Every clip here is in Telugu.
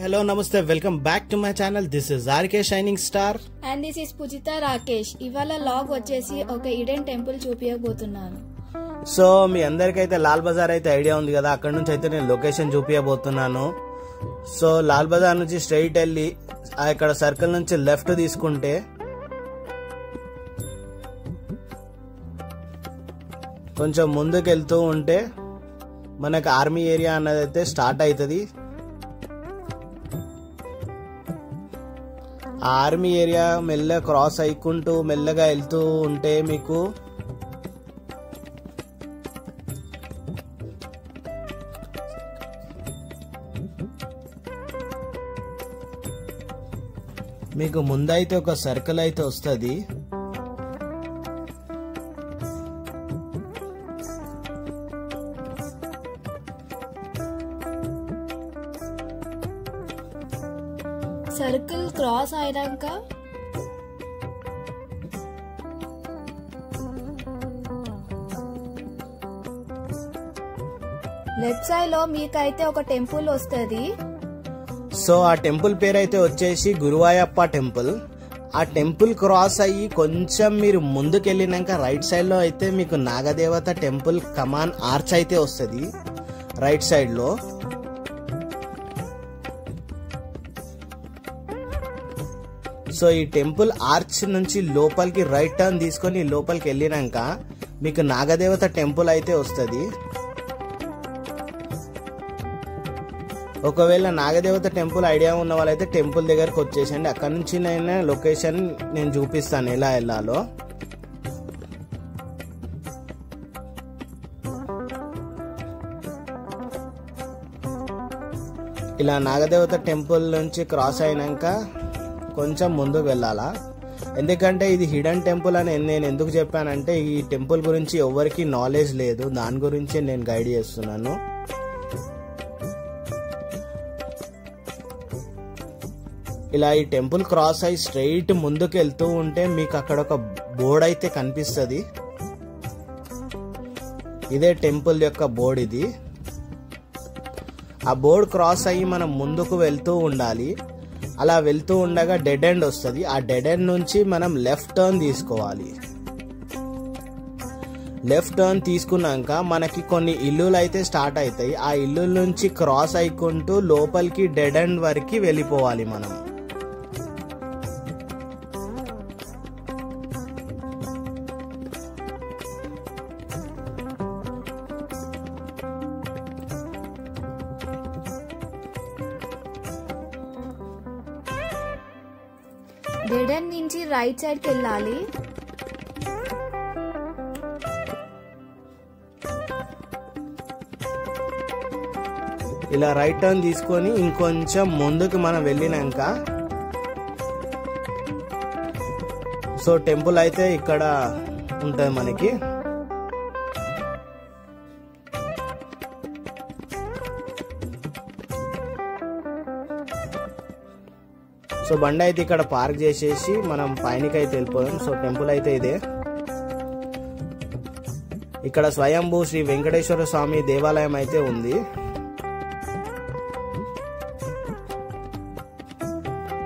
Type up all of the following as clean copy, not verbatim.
Hello, namaste. Welcome back to my channel. This is RK Shining Star. And this is Pujitha Rakesh. ఇవాళ లాగ్ వచ్చేసి ఒక ఇడెన్ టెంపుల్ చూపించబోతున్నాను. సో మీ అందరికైతే లాల్ బజార్ అయితే ఐడియా ఉంది కదా, అక్కడ నుంచి అయితే నేను లొకేషన్ చూపించబోతున్నాను. సో లాల్ బజార్ నుంచి స్ట్రైట్ వెళ్ళి ఇక్కడ సర్కిల్ నుంచి లెఫ్ట్ తీసుకుంటే కొంచెం ముందుకు వెళ్తూ ఉంటే మనకు ఆర్మీ ఏరియా అన్నది అయితే స్టార్ట్ అవుతుంది. ఆ ఆర్మీ ఏరియా మెల్లగా క్రాస్ అయ్యుకుంటూ మెల్లగా వెళ్తూ ఉంటే మీకు ముందైతే ఒక సర్కిల్ అయితే వస్తుంది. సర్కిల్ క్రాస్ అయినాక లెఫ్ట్ సైడ్ లో మీకైతే ఒక టెంపుల్ వస్తుంది. సో ఆ టెంపుల్ పేరు అయితే వచ్చేసి గురువాయప్ప టెంపుల్. ఆ టెంపుల్ క్రాస్ అయ్యి కొంచెం మీరు ముందుకెళ్ళినాక రైట్ సైడ్ లో అయితే మీకు నాగదేవత టెంపుల్ కమాన్ ఆర్చ్ అయితే వస్తుంది రైట్ సైడ్ లో. సో ఈ టెంపుల్ ఆర్చ్ నుంచి లోపలికి రైట్ టర్న్ తీసుకొని లోపలికి వెళ్ళినాక మీకు నాగదేవత టెంపుల్ అయితే వస్తుంది. ఒకవేళ నాగదేవత టెంపుల్ ఐడియా ఉన్న వాళ్ళైతే టెంపుల్ దగ్గరకు వచ్చేసండి. అక్కడ నుంచి నేను లొకేషన్ నేను చూపిస్తాను ఎలా వెళ్ళాలో. ఇలా నాగదేవత టెంపుల్ నుంచి క్రాస్ అయినాక కొంచెం ముందుకు వెళ్ళాలా, ఎందుకంటే ఇది హిడెన్ టెంపుల్ అని నేను ఎందుకు చెప్పానంటే ఈ టెంపుల్ గురించి ఎవరికి నాలెడ్జ్ లేదు, దాని గురించి నేను గైడ్ చేస్తున్నాను. ఇలా ఈ టెంపుల్ క్రాస్ అయ్యి స్ట్రైట్ ముందుకు వెళ్తూ ఉంటే మీకు అక్కడ ఒక బోర్డ్ అయితే కనిపిస్తుంది. ఇదే టెంపుల్ యొక్క బోర్డ్ ఇది. ఆ బోర్డ్ క్రాస్ అయ్యి మనం ముందుకు వెళ్తూ ఉండాలి. అలా వెళ్తూ ఉండగా డెడ్ ఎండ్ వస్తుంది. ఆ డెడ్ ఎండ్ నుంచి మనం లెఫ్ట్ టర్న్ తీసుకోవాలి. లెఫ్ట్ టర్న్ తీసుకున్నాక మనకి కొన్ని ఇల్లులు అయితే స్టార్ట్ అవుతాయి. ఆ ఇల్లు నుంచి క్రాస్ అయ్యుకుంటూ లోపలికి డెడ్ ఎండ్ వరకు వెళ్ళిపోవాలి మనం. డెడ్ ఎండ్ నుంచి రైట్ సైడ్ కి వెళ్ళాలి. ఇలా రైట్ టర్న్ తీసుకొని ఇంకొంచెం ముందుకు మనం వెళ్ళినాక సో టెంపుల్ అయితే ఇక్కడ ఉంటుంది మనకి. సో బండి అయితే ఇక్కడ పార్క్ చేసేసి మనం పైనకి అయితే వెళ్ళిపోయాం. సో టెంపుల్ అయితే ఇదే. ఇక్కడ స్వయంభూ శ్రీ వెంకటేశ్వర స్వామి దేవాలయం అయితే ఉంది.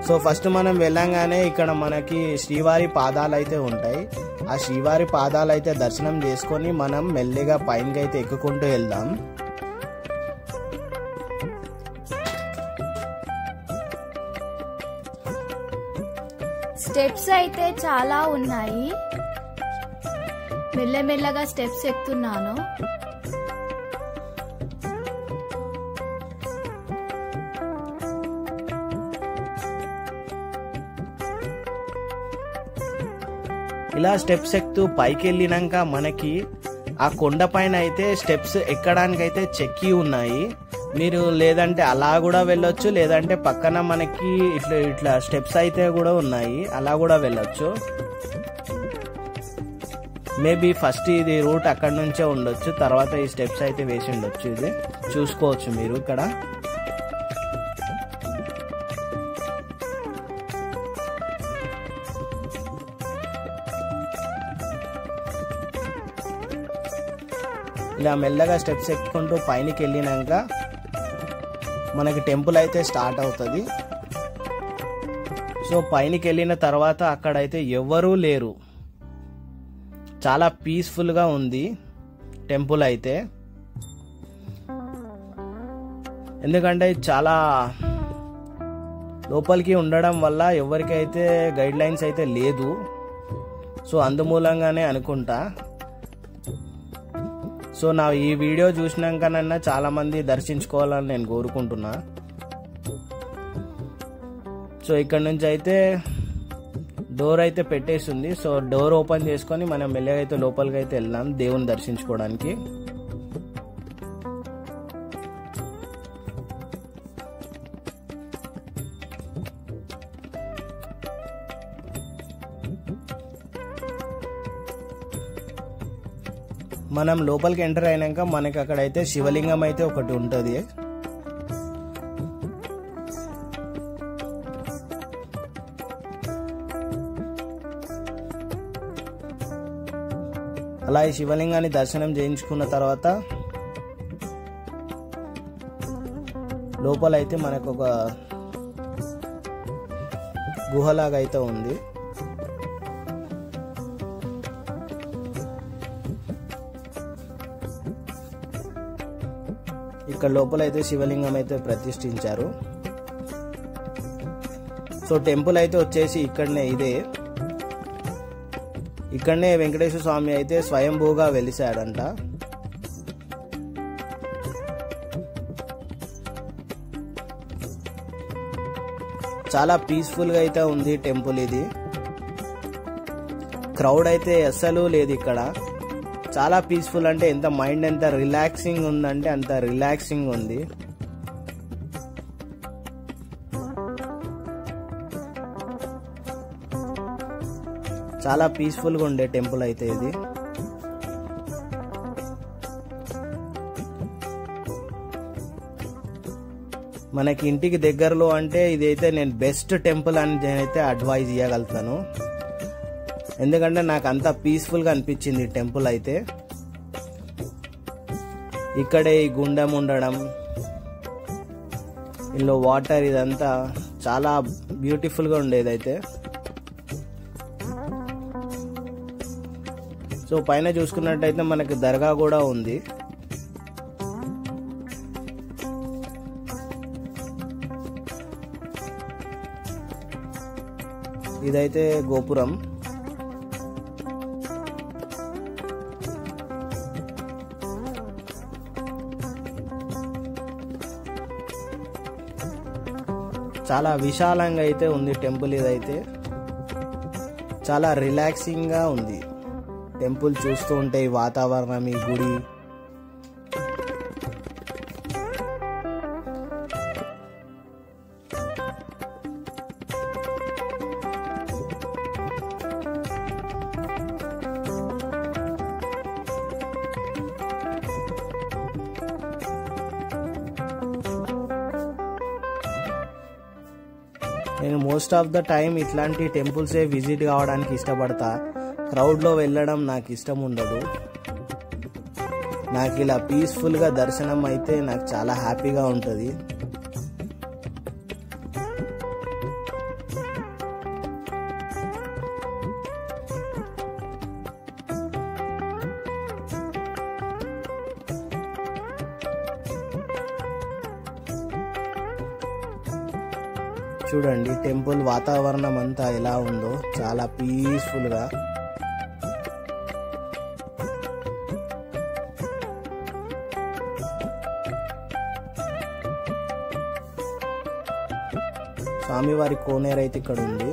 సో ఫస్ట్ మనం వెళ్ళంగానే ఇక్కడ మనకి శ్రీవారి పాదాలు అయితే ఉంటాయి. ఆ శ్రీవారి పాదాలు అయితే దర్శనం చేసుకొని మనం మెల్లిగా పైనకి అయితే ఎక్కుకుంటూ వెళ్దాం. స్టెప్స్ అయితే చాలా ఉన్నాయి. మెల్లమెల్లగా స్టెప్స్ ఎక్కుతున్నాను. ఇలా స్టెప్స్ ఎక్కుతూ పైకి వెళ్ళినాక మనకి ఆ కొండ పైన అయితే స్టెప్స్ ఎక్కడానికి అయితే చెక్కి ఉన్నాయి. మీరు లేదంటే అలా కూడా వెళ్ళొచ్చు, లేదంటే పక్కన మనకి ఇట్లా స్టెప్స్ అయితే కూడా ఉన్నాయి, అలా కూడా వెళ్ళొచ్చు. మేబీ ఫస్ట్ ఇది రూట్ అక్కడ నుంచే ఉండొచ్చు, తర్వాత ఈ స్టెప్స్ అయితే వేసి ఉండొచ్చు. ఇది చూసుకోవచ్చు మీరు ఇక్కడ. ఇలా మెల్లగా స్టెప్స్ ఎక్కుంటూ పైనకి వెళ్ళినాక మనకి టెంపుల్ అయితే స్టార్ట్ అవుతుంది. సో పైనకి వెళ్ళిన తర్వాత అక్కడైతే ఎవరూ లేరు, చాలా పీస్ఫుల్గా ఉంది టెంపుల్ అయితే. ఎందుకంటే చాలా లోపలికి ఉండడం వల్ల ఎవరికైతే గైడ్ లైన్స్ అయితే లేదు. సో అందుమూలంగానే అనుకుంటా. సో నా ఈ వీడియో చూసినాకనన్నా చాలామంది దర్శించుకోవాలని నేను కోరుకుంటున్నా. సో ఇక్కడ నుంచి అయితే డోర్ అయితే పెట్టేసింది. సో డోర్ ఓపెన్ చేసుకొని మనం మెల్లగా అయితే లోపలికి అయితే వెళ్దాం దేవుని దర్శించుకోవడానికి. మనం లోపలికి ఎంటర్ అయినాక మనకి అక్కడైతే శివలింగం అయితే ఒకటి ఉంటుంది. అలా ఈ శివలింగాన్ని దర్శనం చేయించుకున్న తర్వాత లోపలైతే మనకు ఒక గుహలాగా అయితే ఉంది. ఇక్కడ లోపల అయితే శివలింగం అయితే ప్రతిష్ఠించారు. సో టెంపుల్ అయితే వచ్చేసి ఇక్కడనే ఇక్కడనే వెంకటేశ్వర స్వామి అయితే స్వయంభూగా వెలిసాడంట. చాలా పీస్ఫుల్గా అయితే ఉంది టెంపుల్ ఇది. క్రౌడ్ అయితే అస్సలు లేదు ఇక్కడ. చాలా పీస్ఫుల్ అంటే ఎంత మైండ్ ఎంత రిలాక్సింగ్ ఉందంటే అంత రిలాక్సింగ్ ఉంది. చాలా పీస్ఫుల్గా ఉండే టెంపుల్ అయితే ఇది. మనకి ఇంటికి దగ్గరలో అంటే ఇదైతే నేను బెస్ట్ టెంపుల్ అని నేనైతే అడ్వైజ్ ఇవ్వగలుగుతాను. ఎందుకంటే నాకు అంత పీస్ఫుల్గా అనిపించింది టెంపుల్ అయితే. ఇక్కడే ఈ గుండం ఉండడం, ఇందులో వాటర్, ఇదంతా చాలా బ్యూటిఫుల్గా ఉండేది అయితే. సో పైన చూసుకున్నట్టయితే మనకి దర్గా కూడా ఉంది. ఇదైతే గోపురం. చాలా విశాలంగా అయితే ఉంది టెంపుల్. ఇదైతే చాలా రిలాక్సింగ్ గా ఉంది టెంపుల్ చూస్తూ ఉంటే. ఈ వాతావరణం, ఈ గుడి, నేను మోస్ట్ ఆఫ్ ద టైం ఇట్లాంటి టెంపుల్సే విజిట్ కావడానికి ఇష్టపడతా. క్రౌడ్లో వెళ్ళడం నాకు ఇష్టం ఉండదు. నాకు ఇలా పీస్ఫుల్గా దర్శనం అయితే నాకు చాలా హ్యాపీగా ఉంటుంది. చూడండి టెంపుల్ వాతావరణం అంతా ఎలా ఉందో, చాలా పీస్ఫుల్గా. స్వామివారి కోనేరు అయితే ఇక్కడ ఉంది.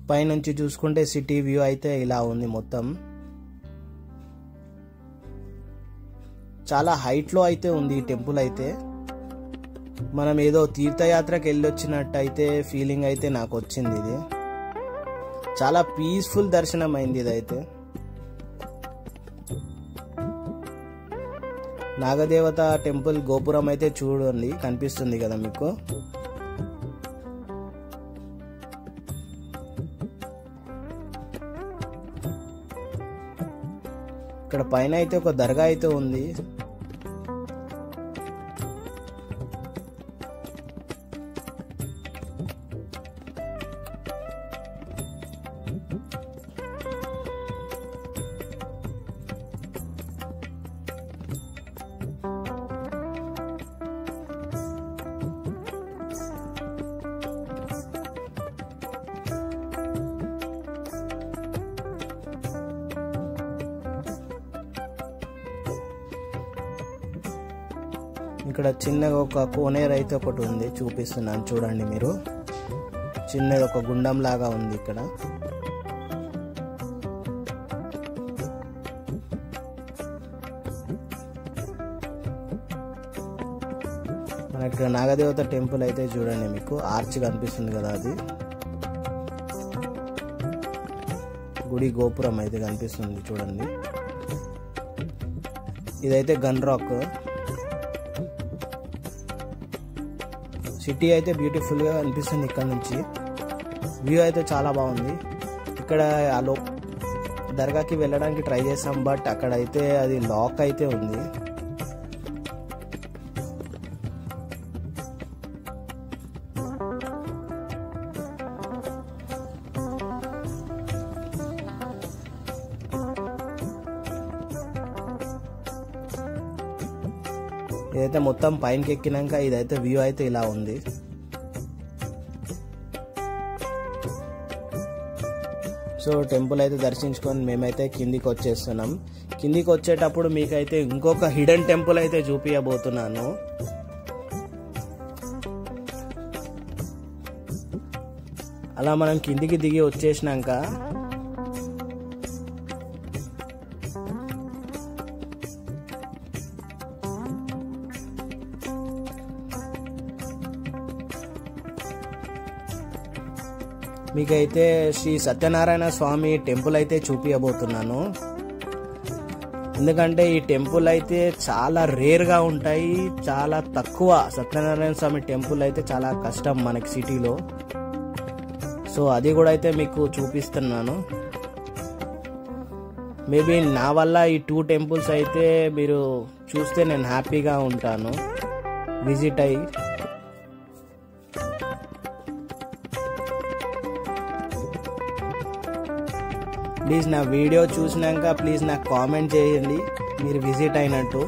పైనుంచి చూసుకుంటే సిటీ వ్యూ అయితే ఇలా ఉంది. మొత్తం చాలా హైట్లో అయితే ఉంది ఈ టెంపుల్ అయితే. మనం ఏదో తీర్థయాత్రకు వెళ్ళొచ్చినట్టు అయితే ఫీలింగ్ అయితే నాకు వచ్చింది. ఇది చాలా పీస్ఫుల్ దర్శనం అయింది. ఇదైతే నాగదేవత టెంపుల్ గోపురం అయితే చూడండి, కనిపిస్తుంది కదా మీకు. ఇక్కడ పైన అయితే ఒక దర్గా అయితే ఉంది. ఇక్కడ చిన్నగా ఒక కోనేరు అయితే ఒకటి ఉంది, చూపిస్తున్నాను చూడండి మీరు. చిన్నది ఒక గుండం లాగా ఉంది ఇక్కడ. మనకి ఇక్కడ నాగదేవత టెంపుల్ అయితే చూడండి మీకు, ఆర్చ్ కనిపిస్తుంది కదా, అది గుడి గోపురం అయితే కనిపిస్తుంది చూడండి. ఇదైతే గన్ రాక్. సిటీ అయితే బ్యూటిఫుల్ గా అనిపిస్తుంది. ఇక్కడ నుంచి వ్యూ అయితే చాలా బాగుంది. ఇక్కడ దర్గాకి వెళ్ళడానికి ట్రై చేసాం, బట్ అక్కడ అయితే అది లాక్ అయితే ఉంది. ఇదైతే మొత్తం పైనకి ఎక్కినాక ఇదైతే వ్యూ అయితే ఇలా ఉంది. సో టెంపుల్ అయితే దర్శించుకొని మేమైతే కిందికి వచ్చేస్తున్నాం. కిందికి వచ్చేటప్పుడు మీకైతే ఇంకొక హిడెన్ టెంపుల్ అయితే చూపించబోతున్నాను. అలా మనం కిందికి దిగి వచ్చేసినాక మీకైతే శ్రీ సత్యనారాయణ స్వామి టెంపుల్ అయితే చూపించబోతున్నాను. ఎందుకంటే ఈ టెంపుల్ అయితే చాలా రేర్గా ఉంటాయి, చాలా తక్కువ. సత్యనారాయణ స్వామి టెంపుల్ అయితే చాలా కష్టం మనకి సిటీలో. సో అది కూడా అయితే మీకు చూపిస్తున్నాను. మేబీ నా వల్ల ఈ 2 టెంపుల్స్ అయితే మీరు చూస్తే నేను హ్యాపీగా ఉంటాను విజిట్ అయ్యి. ప్లీజ్ నా వీడియో చూసినాక ప్లీజ్ నాకు కామెంట్ చేయండి మీరు విజిట్ అయినట్టు.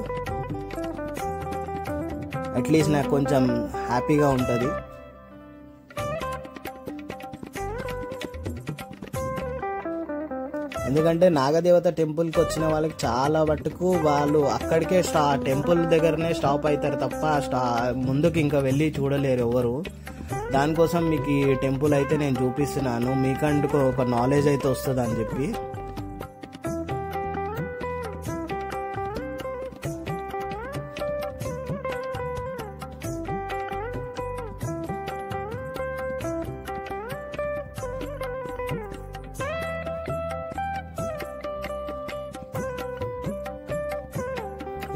అట్లీస్ట్ నాకు కొంచెం హ్యాపీగా ఉంటుంది. ఎందుకంటే నాగదేవత టెంపుల్కి వచ్చిన వాళ్ళకి చాలా మటుకు వాళ్ళు అక్కడికే టెంపుల్ దగ్గరనే స్టాప్ అవుతారు తప్ప ముందుకు ఇంకా వెళ్ళి చూడలేరు ఎవరు. దానికోసం మీకు ఈ టెంపుల్ అయితే నేను చూపిస్తున్నాను, మీకంటూ ఒక నాలెడ్జ్ అయితే వస్తుంది అని చెప్పి.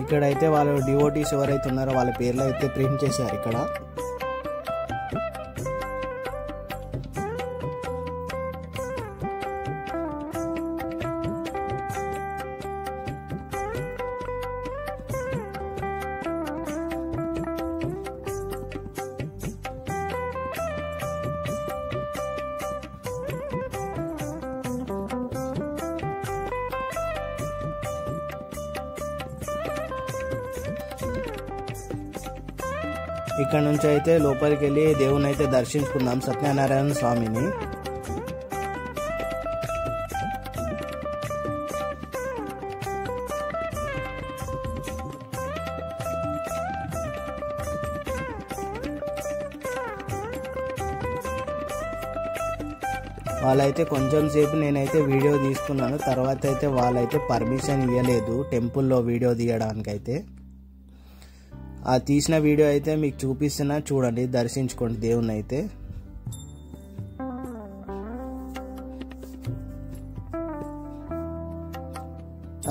ఇక్కడైతే వాళ్ళు డివోటీస్ ఎవరైతే ఉన్నారో వాళ్ళ పేర్లు అయితే ప్రింట్ చేశారు ఇక్కడ. ఇక్కడ నుంచి అయితే లోపలికి వెళ్ళి దేవుని అయితే దర్శించుకుందాం, సత్యనారాయణ స్వామిని. వాళ్ళైతే కొంచెం సేపు నేనైతే వీడియో తీసుకున్నాను. తర్వాత అయితే వాళ్ళైతే పర్మిషన్ ఇవ్వలేదు టెంపుల్లో వీడియో తీయడానికైతే. ఆ తీసిన వీడియో అయితే మీకు చూపిస్తున్నా, చూడండి, దర్శించుకోండి దేవుణ్ణి అయితే.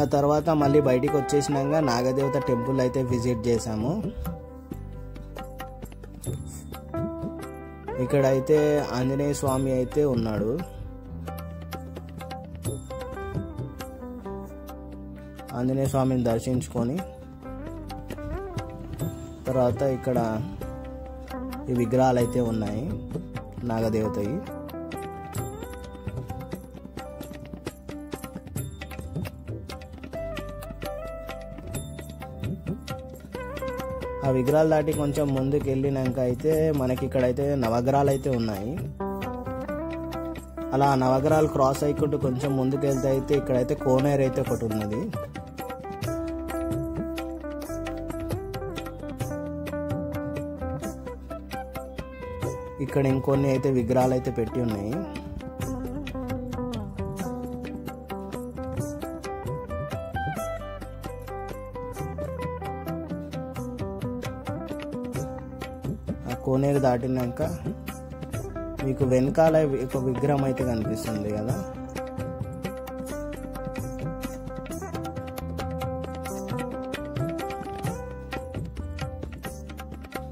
ఆ తర్వాత మళ్ళీ బయటికి వచ్చేసినాక నాగదేవత టెంపుల్ అయితే విజిట్ చేసాము. ఇక్కడైతే ఆంజనేయ స్వామి అయితే ఉన్నాడు. ఆంజనేయ స్వామిని దర్శించుకొని తర్వాత ఇక్కడ ఈ విగ్రహాలు అయితే ఉన్నాయి నాగదేవతవి. ఆ విగ్రహాలు దాటి కొంచెం ముందుకు వెళ్ళినాక అయితే మనకి ఇక్కడైతే నవగ్రహాలు అయితే ఉన్నాయి. అలా నవగ్రహాలు క్రాస్ అయ్యుకుంటూ కొంచెం ముందుకు వెళ్తే అయితే ఇక్కడైతే కోనేరు అయితే ఒకటి ఉన్నది. ఇక్కడ ఇంకొన్ని అయితే విగ్రహాలు అయితే పెట్టి ఉన్నాయి. కోనేరు దాటినాక మీకు వెనకాల ఒక విగ్రహం అయితే కనిపిస్తుంది కదా,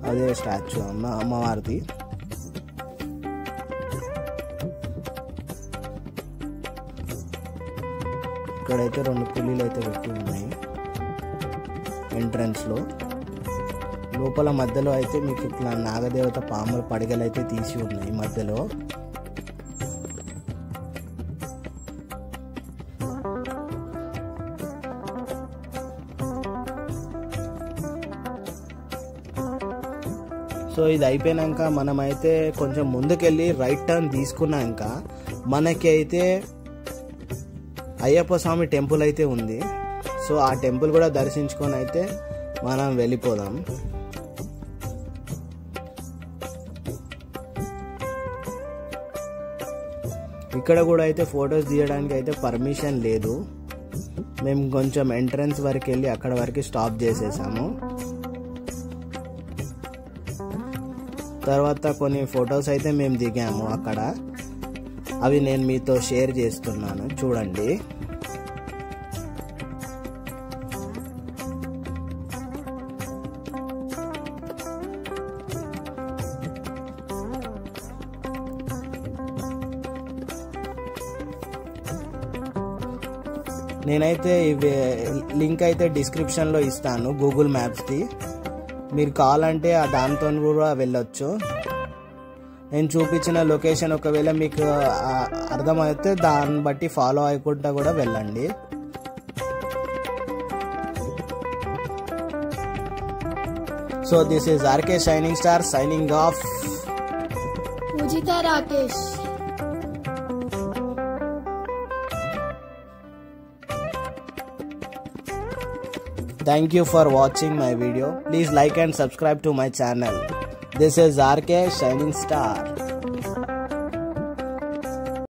అదే స్టాచ్యూ అమ్మవారిది. ఇక్కడైతే 2 పులీలు అయితే పెట్టి ఉన్నాయి ఎంట్రన్స్ లో. లోపల మధ్యలో అయితే మీకు ఇట్లా నాగదేవత పాముల పడిగలు అయితే తీసి ఉన్నాయి మధ్యలో. సో ఇది అయిపోయినాక మనమైతే కొంచెం ముందుకెళ్ళి రైట్ టర్న్ తీసుకున్నాక మనకి అయితే అయ్యప్ప స్వామి టెంపుల్ అయితే ఉంది. సో ఆ టెంపుల్ కూడా దర్శించుకొని అయితే మనం వెళ్ళిపోదాం. ఇక్కడ కూడా అయితే ఫొటోస్ తీయడానికి అయితే పర్మిషన్ లేదు. మేము కొంచెం ఎంట్రన్స్ వరకు వెళ్ళి అక్కడ వరకు స్టాప్ చేసేసాము. తర్వాత కొన్ని ఫొటోస్ అయితే మేము దిగాము అక్కడ, అవి నేను మీతో షేర్ చేస్తున్నాను, చూడండి. నేనైతే లింక్ అయితే డిస్క్రిప్షన్లో ఇస్తాను గూగుల్ మ్యాప్స్ది. మీరు కావాలంటే దాంతో కూడా వెళ్ళొచ్చు. నేను చూపించిన లొకేషన్ ఒకవేళ మీకు అర్థమైతే దాన్ని బట్టి ఫాలో అయ్యకుండా కూడా వెళ్ళండి. So this is RK shining star signing off. Pujitha Rakesh. Thank you for watching my video. Please like and subscribe to my channel. This is RK Shining Star.